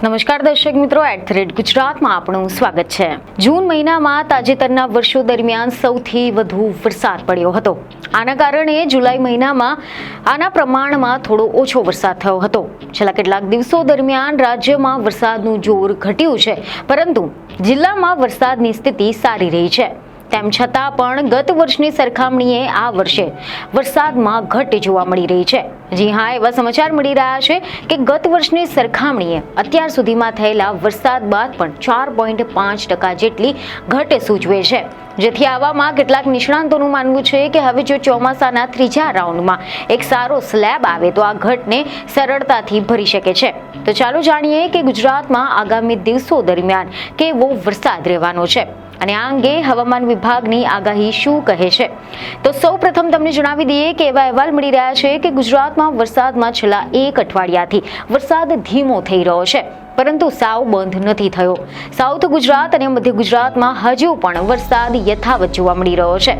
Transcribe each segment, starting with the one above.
નમસ્કાર દર્શક મિત્રો, @ગુજરાતમાં આપનું સ્વાગત છે। જૂન મહિનામાં તાજેતરના વર્ષો દરમિયાન સૌથી વધુ વરસાદ પડ્યો હતો। આના કારણે જુલાઈ મહિનામાં આના પ્રમાણમાં થોડો ઓછો વરસાદ થયો હતો। છેલ્લા કેટલાક દિવસો દરમિયાન રાજ્યમાં વરસાદનું જોર ઘટ્યું છે, પરંતુ જિલ્લામાં વરસાદની સ્થિતિ સારી રહી છે। તેમ છતાં પણ ગત વર્ષની સરખામણીએ આ વર્ષે વરસાદમાં ઘટ જોવા મળી રહી છે। જી હા, એવા સમાચાર મળી રહ્યા છે કે ગત વર્ષની સરખામણીએ અત્યાર સુધીમાં થયેલા વરસાદ બાદ પણ 4.5% જેટલી ઘટ સૂચવે છે, જેથી આવામાં કેટલાક નિષ્ણાંતોનું માનવું છે કે હવે જો ચોમાસાના ત્રીજા રાઉન્ડમાં એક સારો સ્લેબ આવે તો આ ઘટને સરળતાથી ભરી શકે છે। તો ચાલો જાણીએ કે ગુજરાતમાં આગામી દિવસો દરમિયાન કેવો વરસાદ રહેવાનો છે અને આ અંગે હવામાન વિભાગની આગાહી શું કહે છે। તો સૌપ્રથમ તમને જણાવી દઈએ કે એવા અહેવાલ મળી રહ્યા છે કે ગુજરાતમાં વરસાદમાં છેલ્લા એક અઠવાડિયાથી વરસાદ ધીમો થઈ રહ્યો છે, પરંતુ સાવ બંધ નથી થયો। સાઉથ ગુજરાત અને મધ્ય ગુજરાતમાં હજુ પણ વરસાદ યથાવત જોવા મળી રહ્યો છે।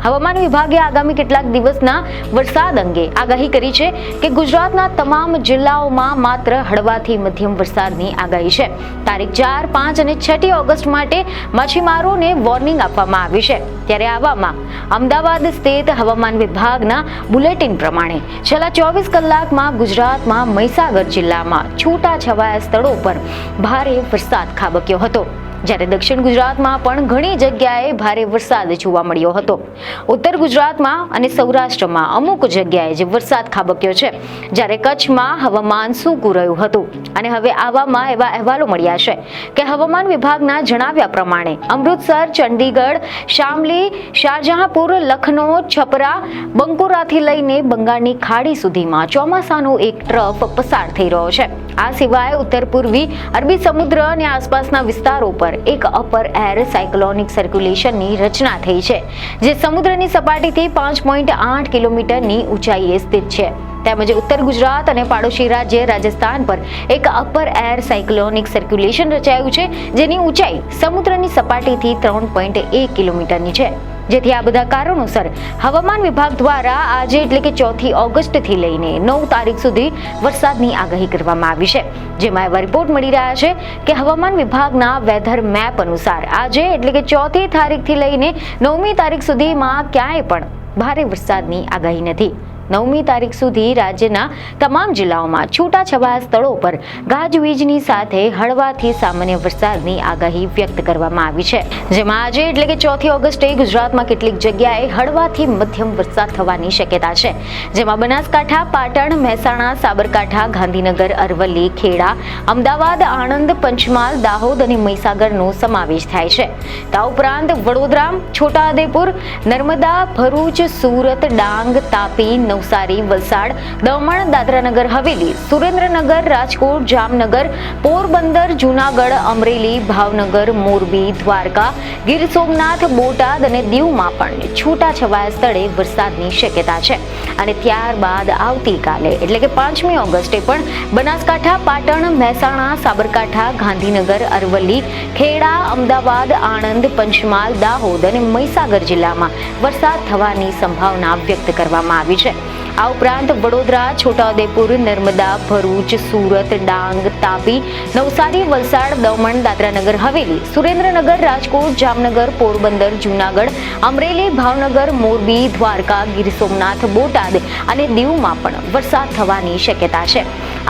હવામાન વિભાગે આગામી કેટલાક દિવસના વરસાદ અંગે આગાહી કરી છે કે ગુજરાતના તમામ જિલ્લાઓમાં માત્ર હળવાથી મધ્યમ વરસાદની આગાહી છે। તારીખ 4, 5 અને 6 ઓગસ્ટ માટે માછીમારોને વોર્નિંગ આપવામાં આવી છે। ત્યારે આવામાં અમદાવાદ સ્થિત હવામાન વિભાગના બુલેટિન પ્રમાણે છેલ્લા 24 કલાકમાં ગુજરાતમાં મહીસાગર જિલ્લામાં છૂટાછવાયા સ્થળો પર ભારે વરસાદ ખાબક્યો હતો, જ્યારે દક્ષિણ ગુજરાતમાં પણ ઘણી જગ્યાએ ભારે વરસાદ જોવા મળ્યો હતો। ઉત્તર ગુજરાતમાં અને સૌરાષ્ટ્રમાં અમુક જગ્યાએ જે વરસાદ ખાબક્યો છે, જ્યારે કચ્છમાં હવામાન સૂકું રહ્યું હતું। અને હવે આવામાં એવા અહેવાલો મળ્યા છે કે હવામાન વિભાગના જણાવ્યા પ્રમાણે અમૃતસર, ચંડીગઢ, શામલી, શાહજહાંપુર, લખનૌ, છપરા, બંકુરાથી લઈને બંગાળની ખાડી સુધીમાં ચોમાસાનો એક ટ્રફ પસાર થઈ રહ્યો છે। આ સિવાય ઉત્તર પૂર્વી અરબી સમુદ્ર અને આસપાસના વિસ્તારો પર એક અપર એર સાયક્લોનિક સર્ક્યુલેશનની રચના થઈ છે, જે સમુદ્રની સપાટીથી 5.8 કિલોમીટરની ઊંચાઈએ સ્થિત છે। તેમજ ઉત્તર ગુજરાત અને પાડોશી રાજ્ય રાજસ્થાન પર એક અપર એર સાયક્લોનિક સર્ક્યુલેશન રચાયું છે, જેની ઊંચાઈ સમુદ્રની સપાટીથી 3.1 કિલોમીટરની છે। જેથી આ બધા કારણોસર હવામાન વિભાગ દ્વારા આજે એટલે કે 4 ઓગસ્ટથી લઈને 9 તારીખ સુધી વરસાદની આગાહી કરવામાં આવી છે, જેમાં એવા રિપોર્ટ મળી રહ્યા છે કે હવામાન વિભાગના વેધર મેપ અનુસાર આજે એટલે કે 4 તારીખથી લઈને 9મી તારીખ સુધીમાં ક્યાંય પણ ભારે વરસાદની આગાહી નથી। 9મી તારીખ સુધી રાજ્યના તમામ જિલ્લાઓમાં છૂટાછવાયા સ્થળો પર ગાજવીજની સાથે હળવાથી સામાન્ય વરસાદની આગાહી વ્યક્ત કરવામાં આવી છે, જેમાં આજે એટલે કે 4 ઓગસ્ટે ગુજરાતમાં કેટલીક જગ્યાએ હળવાથી મધ્યમ વરસાદ થવાની શક્યતા છે, જેમાં બનાસકાંઠા, પાટણ, મહેસાણા, સાબરકાંઠા, ગાંધીનગર, અરવલ્લી, ખેડા, અમદાવાદ, આણંદ, પંચમહાલ, દાહોદ અને મહીસાગરનો સમાવેશ થાય છે। આ ઉપરાંત વડોદરા, છોટાઉદેપુર, નર્મદા, ભરૂચ, સુરત, ડાંગ, તાપી, નવસારી, વલસાડ, દમણ, દાદરાનગર હવેલી, સુરેન્દ્રનગર, રાજકોટ, જામનગર, પોરબંદર, જૂનાગઢ, અમરેલી, ભાવનગર, મોરબી, દ્વારકા, ગીર સોમનાથ, બોટાદ અને દીવમાં પણ છૂટાછવાયા સ્થળે વરસાદની શક્યતા છે। અને ત્યારબાદ આવતીકાલે એટલે કે 5મી ઓગસ્ટે પણ બનાસકાંઠા, પાટણ, મહેસાણા, સાબરકાંઠા, ગાંધીનગર, અરવલ્લી, ખેડા, અમદાવાદ, આણંદ, પંચમહાલ, દાહોદ અને મહીસાગર જિલ્લામાં વરસાદ થવાની સંભાવના વ્યક્ત કરવામાં આવી છે। આ ઉપરાંત વડોદરા, છોટાઉદેપુર, નર્મદા, ભરૂચ, સુરત, ડાંગ, તાપી, નવસારી, વલસાડ, દમણ, દાદરાનગર હવેલી, સુરેન્દ્રનગર, રાજકોટ, જામનગર, પોરબંદર, જૂનાગઢ, અમરેલી, ભાવનગર, મોરબી, દ્વારકા, ગીર સોમનાથ, બોટાદ અને દીવમાં પણ વરસાદ થવાની શક્યતા છે।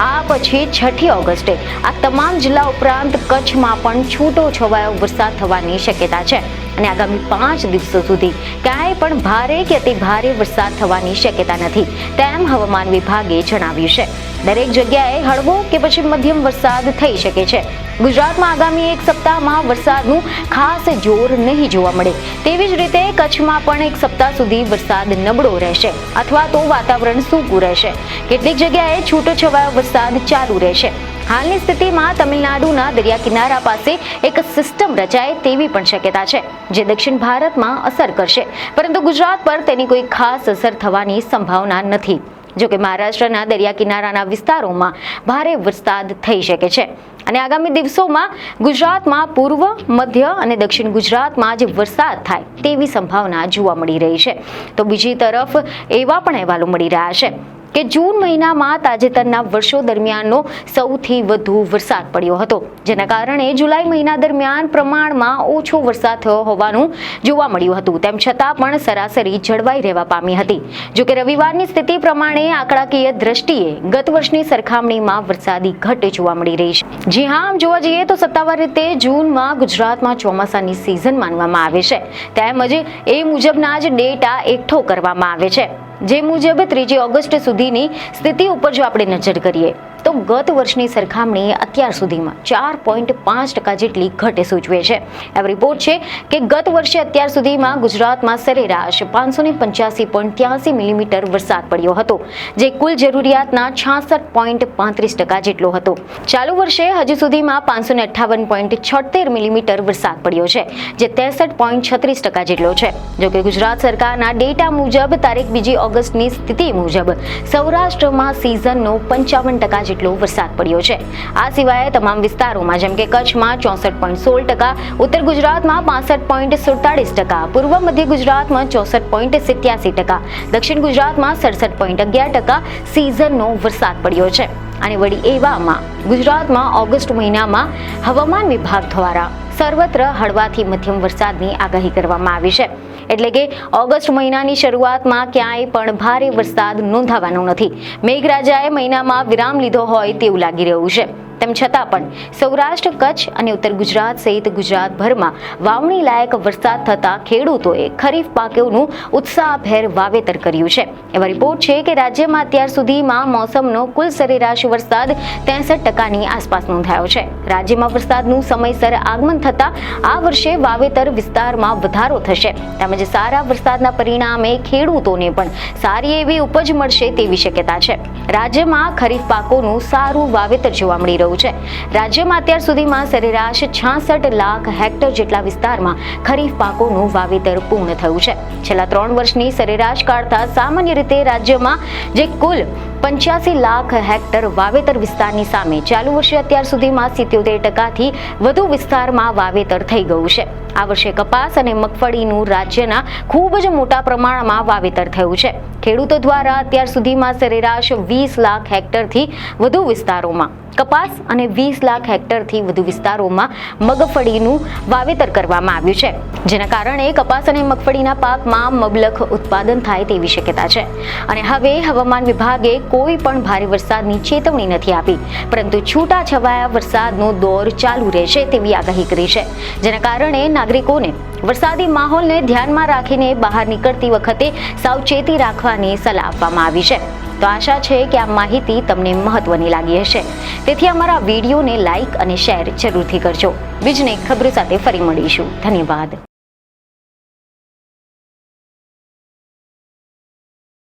આ પછી 6 ઓગસ્ટે આ તમામ જિલ્લા ઉપરાંત કચ્છમાં પણ છૂટો છવાયો વરસાદ થવાની શક્યતા છે અને આગામી 5 દિવસો સુધી ક્યાંય પણ ભારે કે અતિ ભારે વરસાદ થવાની શક્યતા નથી, તેમ હવામાન વિભાગે જણાવ્યું છે। દરેક જગ્યાએ હળવો કે પછી મધ્યમ વરસાદ થઈ શકે છે। ગુજરાતમાં આગામી એક સપ્તાહમાં વરસાદનું ખાસ જોર નહીં જોવા મળે, તેવી જ રીતે કચ્છમાં પણ એક સપ્તાહ સુધી વરસાદ નબળો રહેશે અથવા તો વાતાવરણ સૂકું રહેશે। કેટલીક જગ્યાએ છૂટોછવાયો વરસાદ ચાલુ રહેશે। હાલની સ્થિતિમાં તમિલનાડુના દરિયા કિનારા પાસે એક સિસ્ટમ રચાય તેવી પણ શક્યતા છે, જે દક્ષિણ ભારતમાં અસર કરશે, પરંતુ ગુજરાત પર તેની કોઈ ખાસ અસર થવાની સંભાવના નથી। જો કે મહારાષ્ટ્રના દરિયા કિનારાના વિસ્તારોમાં ભારે વરસાદ થઈ શકે છે અને આગામી દિવસોમાં ગુજરાતમાં પૂર્વ, મધ્ય અને દક્ષિણ ગુજરાતમાં જે વરસાદ થાય તેવી સંભાવના જોવા મળી રહી છે। તો બીજી તરફ એવા પણ અહેવાલો મળી રહ્યા છે કે જૂન મહિનામાં તાજેતરના વર્ષો દરમિયાનનો સૌથી વધુ વરસાદ પડ્યો હતો, જેના કારણે જુલાઈ મહિના દરમિયાન પ્રમાણમાં ઓછો વરસાદ થયો હોવાનું જોવા મળ્યું હતું. તેમ છતાં પણ સરાસરી જળવાઈ રહેવા પામી હતી. જોકે રવિવારની સ્થિતિ પ્રમાણે આંકડાકીય દ્રષ્ટિએ ગત વર્ષની સરખામણીમાં વરસાદી ઘટ જોવા મળી રહી છે. જી હા, આમ જોવા જઈએ તો સત્તાવાર રીતે જૂનમાં ગુજરાતમાં ચોમાસાની સિઝન માનવામાં આવે છે. તેમજ એ મુજબના જ ડેટા એકઠો કરવામાં આવે છે. જે મુજબ 3 ઓગસ્ટ સુધીની સ્થિતિ ઉપર જો આપણે નજર કરીએ તો ગત વર્ષની સરખામણીએ અત્યાર સુધીમાં 4.5% જેટલી ઘટ સૂચવે છે. એવો રિપોર્ટ છે કે ગત વર્ષે અત્યાર સુધીમાં ગુજરાતમાં સરેરાશ 585.83 મિલીમીટર વરસાદ પડ્યો હતો, જે કુલ જરૂરિયાતના 66.35% જેટલો હતો. ચાલુ વર્ષે હજુ સુધીમાં 558.76 મિલીમીટર વરસાદ પડ્યો છે, જે 63.36% જેટલો છે. જોકે ગુજરાત સરકારના ડેટા મુજબ તારીખ 2 ઓગસ્ટની સ્થિતિ મુજબ સૌરાષ્ટ્રમાં સિઝનનો 55% જેટલો વરસાદ પડ્યો છે. આ સિવાય તમામ વિસ્તારોમાં જેમ કે કચ્છમાં 64.16%, ઉત્તર ગુજરાતમાં 65.47%, પૂર્વ મધ્ય ગુજરાતમાં 64.87%, દક્ષિણ ગુજરાતમાં 67.11% સિઝનનો વરસાદ પડ્યો છે. અને વળી એવામાં ગુજરાતમાં ઓગસ્ટ મહિનામાં હવામાન વિભાગ દ્વારા સર્વત્ર હળવાથી મધ્યમ વરસાદની આગાહી કરવામાં આવી છે. એટલે કે ઓગસ્ટ મહિનાની શરૂઆતમાં ક્યાંય પણ ભારે વરસાદ નોંધાવાનો નથી. મેઘરાજાએ મહિનામાં વિરામ લીધો હોય તેવું લાગી રહ્યું છે. તેમ છતાં પણ સૌરાષ્ટ્ર, કચ્છ અને ઉત્તર ગુજરાત સહિત ગુજરાતભરમાં વાવણી લાયક વરસાદ થતા ખેડૂતોએ ખરીફ પાકોનું ઉત્સાહભેર વાવેતર કર્યું છે. એવા રિપોર્ટ છે કે રાજ્યમાં અત્યાર સુધીમાં મોસમનો કુલ સરેરાશ વરસાદ 63%ની આસપાસ નોંધાયો છે. રાજ્યમાં વરસાદનું સમયસર આગમન થતા આ વર્ષે વાવેતર વિસ્તારમાં વધારો થશે. તેમજ સારા વરસાદના પરિણામે ખેડૂતોને પણ સારી એવી ઉપજ મળશે તેવી શક્યતા છે. રાજ્યમાં ખરીફ પાકોનું સારું વાવેતર જોવા મળી રહ્યું છે. રાજ્યમાં અત્યાર સુધીમાં સરેરાશ 66 લાખ હેક્ટર જેટલા વિસ્તારમાં ખરીફ પાકોનું વાવેતર પૂર્ણ થયું છે. છેલ્લા 3 વર્ષની સરેરાશ કાઢતા સામાન્ય રીતે રાજ્યમાં જે કુલ 85 લાખ હેક્ટર વાવેતર વિસ્તારની સામે ચાલુ વર્ષે અત્યાર સુધીમાં 77%થી વધુ વિસ્તારમાં વાવેતર થઈ ગયું છે. આ વર્ષે કપાસ અને મગફળીનું રાજ્યના ખૂબ જ મોટા પ્રમાણમાં વાવેતર થયું છે. ખેડૂતો દ્વારા અત્યાર સુધીમાં સરેરાશ 20 લાખ હેક્ટરથી વધુ વિસ્તારોમાં કપાસ અને 20 લાખ હેક્ટરથી વધુ વિસ્તારોમાં મગફળીનું વાવેતર કરવામાં આવ્યું છે, જેના કારણે કપાસ અને મગફળીના પાકમાં મબલખ ઉત્પાદન થાય તેવી શક્યતા છે. અને હવે હવામાન વિભાગે કોઈ પણ ભારે વરસાદની ચેતવણી નથી આપી, પરંતુ છૂટાછવાયા વરસાદનો દોર ચાલુ રહેશે તેવી આગાહી કરી છે, જેના કારણે નાગરિકોને વરસાદી માહોલને ધ્યાનમાં રાખીને બહાર નીકળતી વખતે સાવચેતી રાખવાની સલાહ આપવામાં આવી છે. તો આશા છે કે આ માહિતી તમને મહત્વની લાગી હશે. તેથી અમારા વિડીયોને લાઇક અને શેર જરૂરથી કરજો. બીજને ખબરો સાથે ફરી મળીશું. ધન્યવાદ.